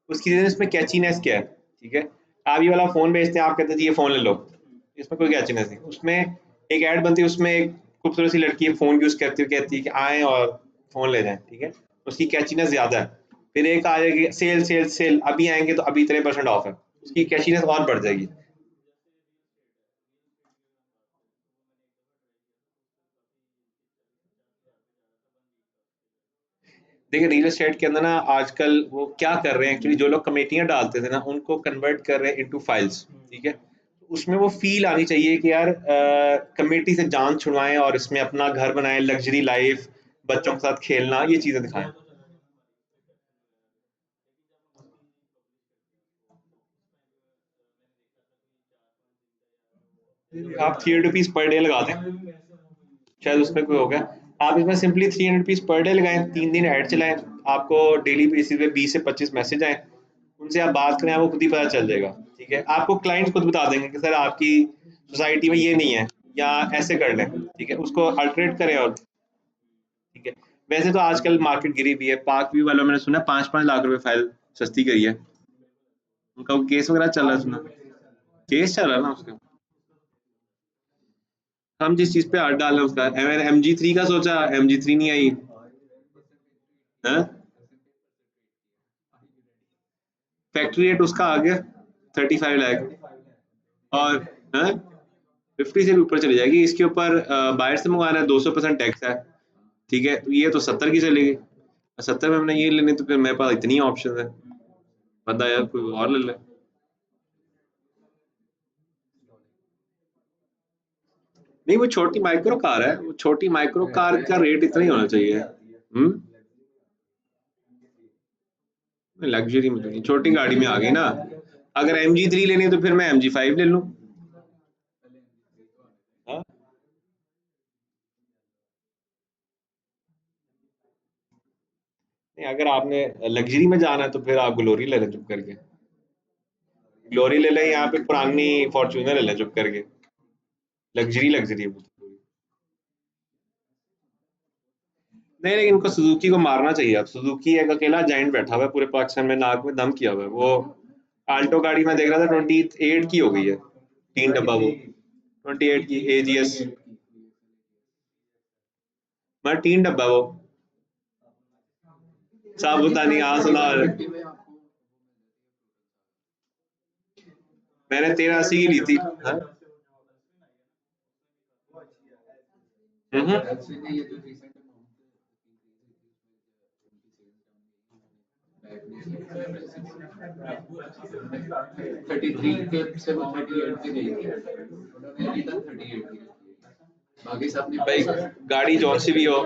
उसकी वजह से इसमें कैचीनेस क्या है, ठीक है? आप ये वाला फ़ोन बेचते हैं, आप कहते हैं जी ये फ़ोन ले लो, इसमें कोई कैचीनेस नहीं। उसमें एक ऐड बनती है, उसमें एक खूबसूरत सी लड़की है, फ़ोन यूज़ करती हुई कहती है कि आएँ और फ़ोन ले जाएँ, ठीक है? उसकी कैचीनेस ज़्यादा है। फिर एक आ जाएगी सेल, सेल, सेल, अभी आएँगे तो अभी इतने % ऑफ है, उसकी कैचीनेस और बढ़ जाएगी। देखिए रियल एस्टेट के अंदर ना आजकल वो क्या कर रहे हैं एक्चुअली, जो लोग कमेटियाँ डालते थे ना उनको कन्वर्ट कर रहे हैं इनटू फाइल्स, ठीक है? उसमें वो फ़ील आनी चाहिए कि यार कमेटी से जान छुड़वाएँ और इसमें अपना घर बनाएँ, लग्ज़री लाइफ़, बच्चों के साथ खेलना, ये चीज़ें दिखाएँ। आप ₹300 पर डे लगा दें, शायद उसमें कोई हो गया। आप इसमें सिंपली ₹300 पर डे लगाएँ, 3 दिन ऐड चलाएँ, आपको डेली बेसिस पे 20 से 25 मैसेज आएँ, उनसे आप बात करें, आपको खुद ही पता चल जाएगा, ठीक है? आपको क्लाइंट्स खुद बता देंगे कि सर आपकी सोसाइटी में ये नहीं है या ऐसे कर लें, ठीक है? उसको अल्टरेट करें और ठीक है। वैसे तो आजकल मार्केट गिरी हुई है, पार्क व्यू वालों मैंने सुना 5-5 लाख रुपए फाइल सस्ती करी है। उनका वो केस वगैरह चल रहा है सुना। केस चल रहा है ना उसका। हम जिस चीज़ पे हाथ डाल रहे हैं उसका, मैंने MG3 का सोचा, MG3 नहीं आई। फैक्ट्री रेट उसका आ गया 35 लाख और 50 से भी ऊपर चली जाएगी। इसके ऊपर बाहर से मंगवाना है 200% टैक्स है, ठीक है। तो ये तो 70 की चलेगी। 70 में हमने ये लेनी तो फिर मेरे पास इतनी ऑप्शन है, बंदा यार कोई और ले ले। नहीं वो छोटी माइक्रो कार है, वो छोटी माइक्रो कार का रेट इतना ही होना चाहिए। लग्जरी में तो नहीं, छोटी गाड़ी में आ गई ना। अगर MG3 लेनी है तो फिर मैं MG5 ले लूं। हाँ? नहीं अगर आपने लग्जरी में जाना है तो फिर आप ग्लोरी ले लें चुप करके। ग्लोरी ले लें, यहाँ पे पुरानी फॉर्च्यूनर ले लें चुप करके। लग्जरी लग्जरी है वो तो पूरी। नहीं लेकिन इनको सुजुकी को मारना चाहिए। अब सुजुकी एक अकेला जाइंट बैठा हुआ है पूरे पाकिस्तान में, नाक में दम किया हुआ है वो। आल्टो गाड़ी में देख रहा था 28 की हो गई है, 3 डब्बा वो 28 की AGS। मैं 3 डब्बा वो साबुतानी, हाँ सुना है। मैंने 1380 की ली थी। हाँ? भाई गाड़ी जौन सी भी हो,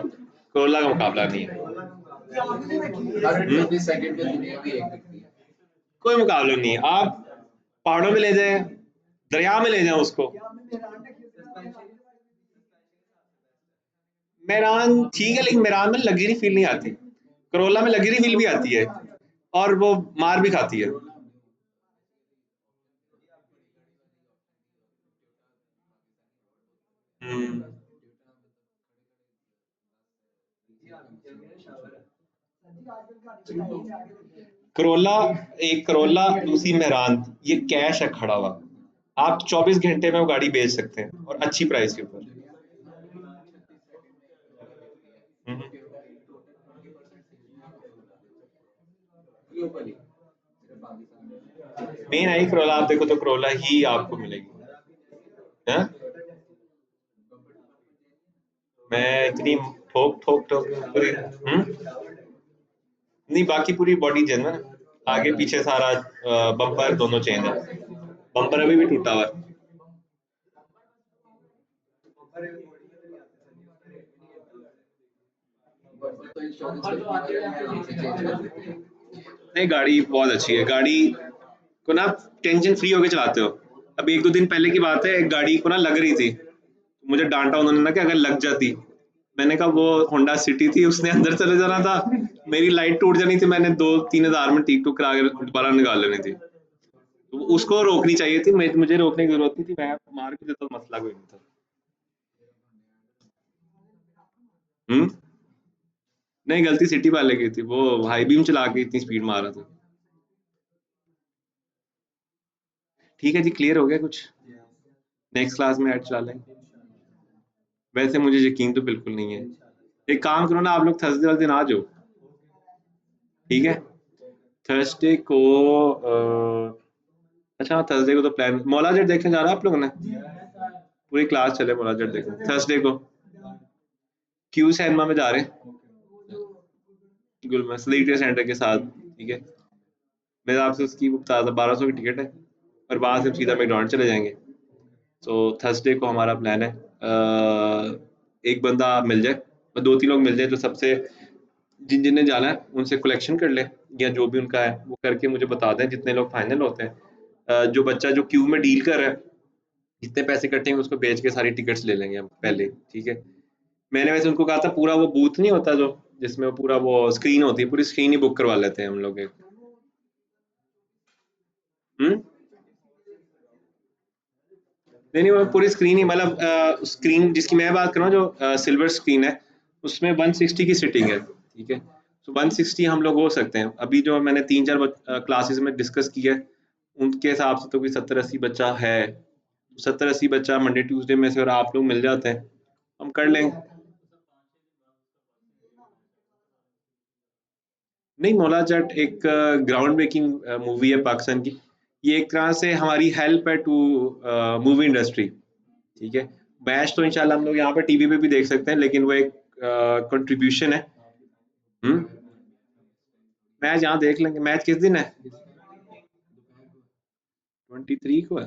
कोरोला का मुकाबला नहीं है। कोई मुकाबला नहीं है। आप पहाड़ों में ले जाएं, दरिया में ले जाएं उसको। मेरान ठीक है लेकिन मेरान में लग्जरी फील नहीं आती। करोला में लग्जरी फील भी आती है और वो मार भी खाती है। हम्म। करोला, एक करोला दूसरी मेहरान, ये कैश है खड़ा हुआ। आप 24 घंटे में वो गाड़ी बेच सकते हैं और अच्छी प्राइस के ऊपर। हम्म। मेन आई करोला, आप देखो तो करोला ही आपको मिलेगी। हैं? मैं इतनी ठोक ठोक ठोक पूरी नहीं, बाकी पूरी बॉडी जेन्युइन है, आगे पीछे सारा बम्पर दोनों चेंज है। बम्पर अभी भी टूटा हुआ है। नहीं गाड़ी बहुत अच्छी है। गाड़ी को ना टेंशन फ्री होके चलाते हो। अभी 1-2 दिन पहले की बात है, एक गाड़ी को ना लग रही थी, मुझे डांटा उन्होंने ना कि अगर लग जाती। मैंने कहा वो होंडा सिटी थी, उसने अंदर चले जाना था, मेरी लाइट टूट जानी थी, मैंने 2-3 हज़ार में ठीक टूक करा के दोबारा निकाल लेनी थी। तो उसको रोकनी चाहिए थी, मुझे रोकने की जरूरत नहीं थी, मैं मार भी देता तो मसला कोई नहीं था। हम्म। नहीं गलती सिटी वाले की थी, वो हाई बीम चला के इतनी स्पीड मार रहा था। ठीक है जी, क्लियर हो गया कुछ। नेक्स्ट क्लास में ऐड चला लेंगे। वैसे मुझे यकीन तो बिल्कुल नहीं है। एक काम करो ना, आप लोग थर्सडे वाले दिन आ जाओ, ठीक है। थर्सडे को अच्छा थर्सडे को तो प्लान मौला जेट देखने जा रहा है आप लोगों ने। पूरी क्लास चले मौला जेट देखने थर्सडे को। क्यू सिनेमा में जा रहे हैं, गुलमर्ग स्लीटर सेंटर के साथ, ठीक है। मेरे आपसे उसकी वो बता था 1200 की टिकट है, और वहां से हम सीधा मैकडॉनल्ड चले जाएंगे। तो थर्सडे को हमारा प्लान है, एक बंदा मिल जाए और 2-3 लोग मिल जाए जो सबसे जिन जिनने जाना है उनसे कलेक्शन कर ले, या जो भी उनका है वो करके मुझे बता दें जितने लोग फाइनल होते हैं। जो बच्चा जो क्यू में डील कर रहा है, जितने पैसे इकट्ठे हैं उसको बेच के सारी टिकट्स ले लेंगे हम पहले, ठीक है। मैंने वैसे उनको कहा था पूरा वो बूथ नहीं होता जो जिसमें वो पूरा वो स्क्रीन होती है, पूरी स्क्रीन ही बुक करवा लेते हैं हम लोग एक। हम्म। नहीं नहीं वो पूरी स्क्रीन ही मतलब स्क्रीन जिसकी मैं बात कर रहा हूँ जो सिल्वर स्क्रीन है, उसमें 160 की सीटिंग है, ठीक है। तो 160 हम लोग हो सकते हैं। अभी जो मैंने 3-4 क्लासेस में डिस्कस किया है उनके हिसाब से तो कोई 70-80 बच्चा है। 70-80 बच्चा मंडे ट्यूसडे में से और आप लोग मिल जाते हैं, हम कर लेंगे। नहीं, मौला जट एक ग्राउंड ब्रेकिंग मूवी है पाकिस्तान की। ये एक तरह से हमारी हेल्प है टू मूवी इंडस्ट्री, ठीक है? मैच तो इंशाल्लाह हम लोग यहाँ पे टीवी पे भी देख सकते हैं, लेकिन वो एक कंट्रीब्यूशन है। हुँ? मैच यहाँ देख लेंगे। मैच किस दिन है? 23 को है?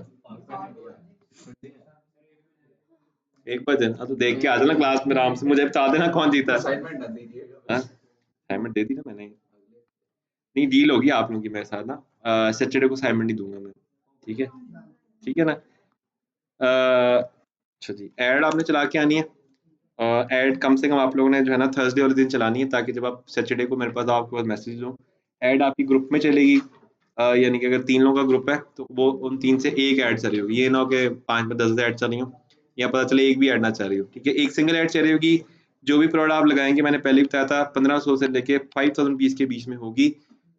एक बजे? हाँ, तो देख के आ जाना क्लास में आराम से, मुझे बता देना कौन जीता है। हाँ? असाइनमेंट दे दी ना मैंने। नहीं, डील होगी आप लोगों की मेरे साथ ना। सैटरडे को असाइनमेंट नहीं दूँगा मैं। ठीक है? ठीक है ना? अच्छा जी, ऐड आपने चला के आनी है। ऐड कम से कम आप लोगों ने जो है ना थर्सडे वाले दिन चलानी है, ताकि जब आप सैटरडे को मेरे पास आओ, आपके पास मैसेज हो। ऐड आपकी ग्रुप में चलेगी। यानी कि अगर 3 लोगों का ग्रुप है, तो वो उन 3 से 1 ऐड चल रही होगी। ये ना हो कि 5 में 10 ऐड चल रही हों, या पता चले एक भी ऐड ना चल रही हो, ठीक है? एक सिंगल ऐड चल रही होगी। जो भी प्रोडक्ट आप लगाएँगे, मैंने पहले ही बताया था, 1500 से लेके 5000 पीस के बीच में होगी।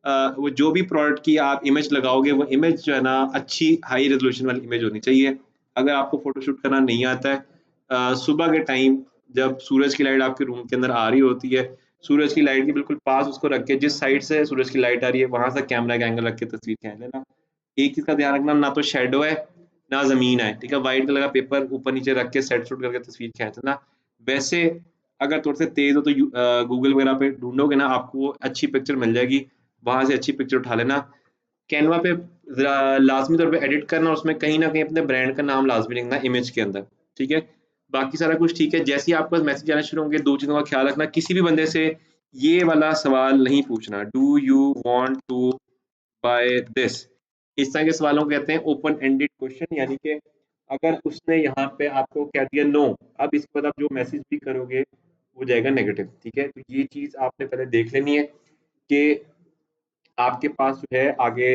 वो जो भी प्रोडक्ट की आप इमेज लगाओगे, वो इमेज जो है ना अच्छी हाई रेज़ोल्यूशन वाली इमेज होनी चाहिए। अगर आपको फ़ोटोशूट करना नहीं आता है, सुबह के टाइम जब सूरज की लाइट आपके रूम के अंदर आ रही होती है, सूरज की लाइट के बिल्कुल पास उसको रख के, जिस साइड से सूरज की लाइट आ रही है, वहाँ से कैमरा का एंगल रख के तस्वीर खींच लेना। एक चीज़ का ध्यान रखना, ना तो शैडो है, ना ज़मीन है, ठीक है? व्हाइट कलर का पेपर ऊपर-नीचे रख के सेट शूट करके तस्वीर खींचना। वैसे अगर थोड़े से तेज़ हो तो गूगल वगैरह पे ढूँढोगे ना, आपको अच्छी पिक्चर मिल जाएगी, वहाँ से अच्छी पिक्चर उठा लेना। कैनवा पे लाज़मी तौर पे एडिट करना, उसमें कहीं न कहीं अपने ब्रांड का नाम लाज़मी लिखना इमेज के अंदर, ठीक है? बाकी सारा कुछ ठीक है। जैसे ही आपके पास मैसेज आने शुरू होंगे, 2 चीज़ों का ख़्याल रखना, किसी भी बंदे से ये वाला सवाल नहीं पूछना, do you want to buy this? इस तरह के सवालों को कहते हैं ओपन एंडेड क्वेश्चन, यानी कि अगर उसने यहाँ पे आपको कह दिया नो, अब इसके बाद आप जो मैसेज भी करोगे, वो जाएगा नेगेटिव, ठीक है? तो ये चीज़ आपने पहले देख लेनी है कि आपके पास जो है आगे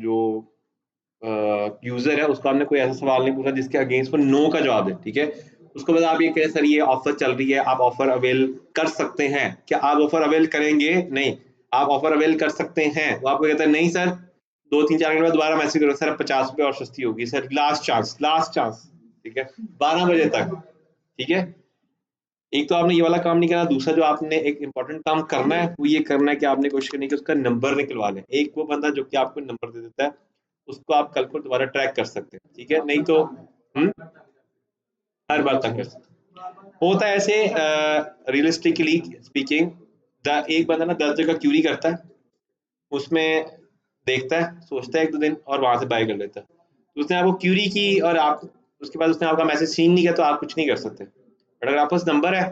जो यूज़र है, उसको आपने कोई ऐसा सवाल नहीं पूछा जिसके अगेंस्ट वो नो का जवाब दे, ठीक है? उसको बाद आप ये कहें सर ये ऑफ़र चल रही है, आप ऑफ़र अवेल कर सकते हैं। क्या आप ऑफ़र अवेल करेंगे? नहीं, आप ऑफ़र अवेल कर सकते हैं। वो आपको कहता है नहीं सर, 2-3-4 घंटे बाद दोबारा मैसेज करो, सर अब ₹50 और सस्ती होगी सर, लास्ट चांस, ठीक है? 12 बजे तक, ठीक है? एक तो आपने ये वाला काम नहीं करना, दूसरा जो आपने एक इम्पोर्टेंट काम करना है, वो ये करना है कि आपने कोशिश करनी है कि उसका नंबर निकलवा लें। एक वो बंदा जो कि आपको नंबर दे देता है, उसको आप कल को दोबारा ट्रैक कर सकते हैं, ठीक है? नहीं तो हर बार तंग कर सकते हैं। होता है ऐसे रियलिस्टिकली स्पीकिंग, द एक बंदा ना 10 जगह क्यूरी करता है, उसमें देखता है, सोचता है 1-2 दिन और वहाँ से बाय कर लेता है। तो उसने आपको क्यूरी की और आप उसके बाद उसने आपका मैसेज सीन नहीं किया, तो आप कुछ नहीं कर सकते। बट अगर आपके पास नंबर है,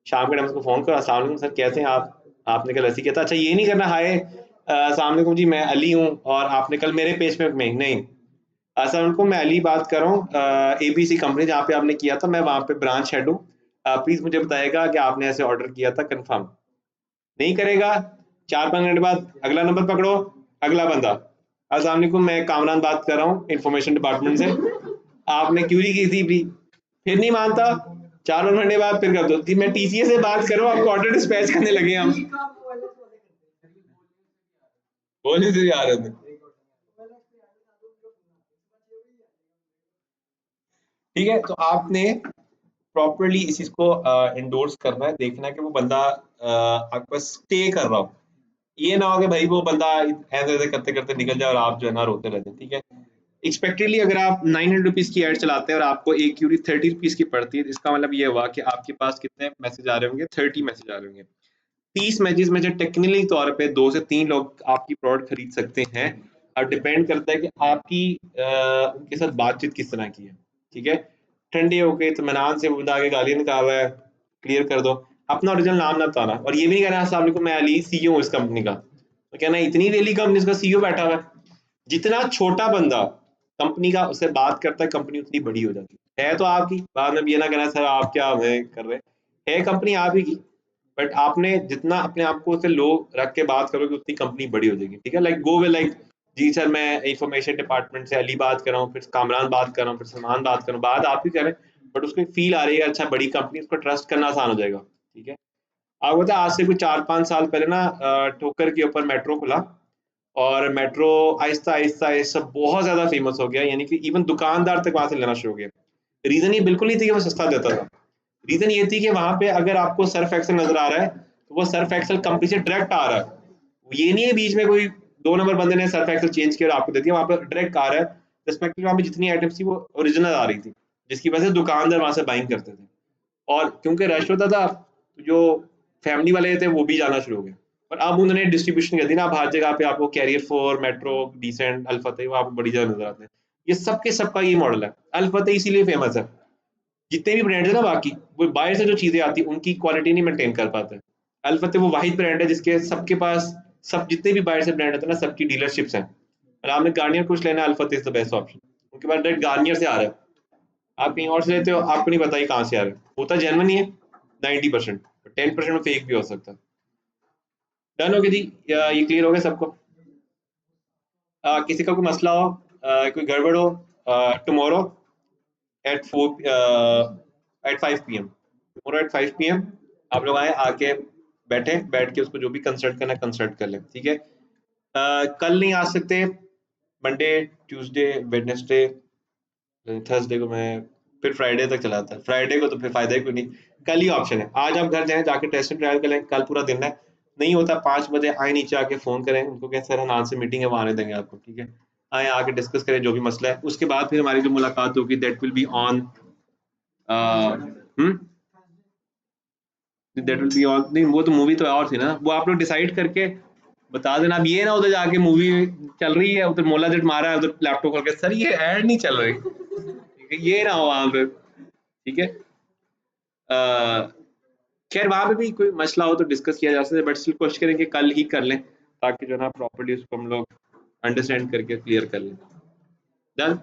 शाम के टाइम उसको फ़ोन करो, अस्सलाम वालेकुम सर कैसे हैं आप? आपने कल ऐसे किया था। अच्छा ये नहीं करना हाय अस्सलाम वालेकुम जी मैं अली हूँ और आपने कल मेरे पेज पे नहीं। अस्सलाम वालेकुम मैं अली बात कर रहा हूँ एबीसी कंपनी जहाँ पे आपने किया था, मैं वहाँ पे ब्रांच हेड हूँ। प्लीज़ मुझे बताइएगा कि आपने ऐसे ऑर्डर किया था कन्फर्म। नहीं करेगा, 4-5 मिनट बाद अगला नंबर पकड़ो, अगला बंदा, अस्सलाम वालेकुम मैं कामरान बात कर रहा हूँ इन्फॉर्मेशन डिपार्टमेंट से, आपने क्यूरी की थी भी, फिर नहीं मानता, 4 महीने बाद फिर कर दो कि मैं टीसीएस से बात कर रहा हूँ, आपको ऑर्डर डिस्पैच करने लगे हम। बोलने से भी आ रहे थे। ठीक है, तो आपने प्रॉपर्ली इस चीज़ को एंडोर्स करना है, देखना है कि वो बंदा आपके पास स्टे कर रहा हो। ये ना हो कि भाई वो बंदा ऐसे-ऐसे करते-करते निकल जाए और आप जो है ना रोते रह जाएँ, ठीक है? एक्सपेक्टेडली अगर आप 900 रुपीज़ की ऐड चलाते हैं और आपको एक क्यूरी 30 रुपीज़ की पड़ती है, इसका मतलब ये हुआ कि आपके पास कितने मैसेज आ रहे होंगे? 30 मैसेज आ रहे होंगे। 30 मैसेज में से टेक्निकली तौर पे 2 से 3 लोग आपकी प्रोडक्ट खरीद सकते हैं। अब डिपेंड करता है कि आपकी उनके साथ बातचीत किस तरह की है, ठीक है? ठंडे होके इत्मीनान से वो बंदा आके गालियाँ निकाल रहा है, क्लियर कर दो। अपना ओरिजिनल नाम ना बताना और ये भी नहीं कहना अस्सलाम वालेकुम मैं अली सीईओ हूँ इस कंपनी का। तो कहना इतनी वेली कंपनी इसका सीईओ बैठा हुआ है। जितना छोटा बंदा कंपनी का उससे बात करता है, कंपनी उतनी बड़ी हो जाती है तो आपकी, बाद में ये ना कहना सर आप क्या हमें कर रहे हैं, है कंपनी आप ही की, बट आपने जितना अपने आप को उससे लो रख के बात करोगे उतनी कंपनी बड़ी हो जाएगी, ठीक है? लाइक गो विद लाइक जी सर मैं इंफॉर्मेशन डिपार्टमेंट से अली बात कर रहा हूँ, फिर कामरान बात कर रहा हूँ, फिर सलमान बात कर रहा हूँ, बात आप ही करें, बट उसको एक फील आ रही है अच्छा बड़ी कंपनी, उसको ट्रस्ट करना आसान हो जाएगा, ठीक है? आपको पता है आज से कुछ 4-5 साल पहले ना ठोकर के ऊपर मेट्रो खुला और मेट्रो आहिस्ता-आहिस्ता बहुत ज़्यादा फ़ेमस हो गया, यानी कि इवन दुकानदार तक वहाँ से लेना शुरू हो गए। रीज़न ये बिल्कुल नहीं थी कि वो सस्ता देता था। रीज़न ये थी कि वहाँ पे अगर आपको सर्फ एक्सेल नज़र आ रहा है, तो वो सर्फ एक्सेल कंपनी से डायरेक्ट आ रहा है। ये नहीं है बीच में कोई 2 नंबर बंदे ने सर्फ एक्सेल चेंज किया और आपको दे दिया, वहाँ पर डायरेक्ट आ रहा है। रिस्पेक्टिव वहाँ पे जितनी आइटम्स थी वो ओरिजिनल आ रही थी, जिसकी वजह से दुकानदार वहाँ से बाइंग करते थे। और क्योंकि रश होता था, तो जो फैमिली वाले थे वो भी जाना शुरू हो गए। और अब उन्होंने डिस्ट्रीब्यूशन कर दी ना, अब हर जगह पे आपको कैरियर 4, मेट्रो, डिसेंट, अल फतेह वो आपको बड़ी जगह नज़र आते हैं। ये सबके सबका ये मॉडल है। अल फतेह इसीलिए फेमस है। जितने भी ब्रांड्स हैं ना बाकी, वो बाहर से जो चीज़ें आती हैं उनकी क्वालिटी नहीं मेंटेन कर पाते। अल फतेह वो वाहिद ब्रांड है जिसके सबके पास सब जितने भी बाहर से ब्रांड आते हैं ना, सबकी डीलरशिप्स हैं। और आपने गार्नियर कुछ लेना है, अल फतेह इज़ द बेस्ट ऑप्शन। उनके पास डायरेक्ट गार्नियर से आ रहा है। आप कहीं और से लेते हो, आपको नहीं पता ये कहाँ से आ रहा है। होता जेन्युइन ही है 90%, 10% में फेक भी हो सकता है। डन हो गया जी, या ये क्लियर हो गया सबको? किसी का कोई मसला हो, कोई गड़बड़ हो, tomorrow at 5 PM, tomorrow at 5 PM आप लोग आए, आके बैठ के उसको जो भी कंसल्ट करना है कंसल्ट कर लें, ठीक है? कल नहीं आ सकते, मंडे, ट्यूसडे, वेडनेसडे, थर्सडे को मैं, फिर फ्राइडे तक चलाता है। फ्राइडे को तो फिर फायदा ही कोई नहीं। कल ही ऑप्शन है। आज आप घर जाएं, जाके टेस्ट एंड ट्रायल कर लें, कल पूरा दिन है। नहीं होता 5 बजे आए, नीचे आके फोन करें उनको, कहें सर अनाज से मीटिंग है, वो आने देंगे आपको, ठीक है? आए, आके डिस्कस करें जो भी मसला है। उसके बाद फिर हमारी जो मुलाकात होगी that will be on that will be on, नहीं वो तो मूवी तो और थी ना, वो आप लोग डिसाइड करके बता देना। अब ये ना उधर जाके मूवी चल रही है, उधर मोला जेट मारा है, उधर लैपटॉप खोल के सर ये ऐड नहीं चल रही, ठीक है? ये ना हो वहां पे, ठीक है? अ, खैर वहां पे भी कोई मसला हो तो डिस्कस किया जा सकता है, बट स्टिल कोशिश करें कि कल ही कर लें, ताकि जो है ना प्रॉपर्ली उसको हम लोग अंडरस्टैंड करके क्लियर कर लें। डन।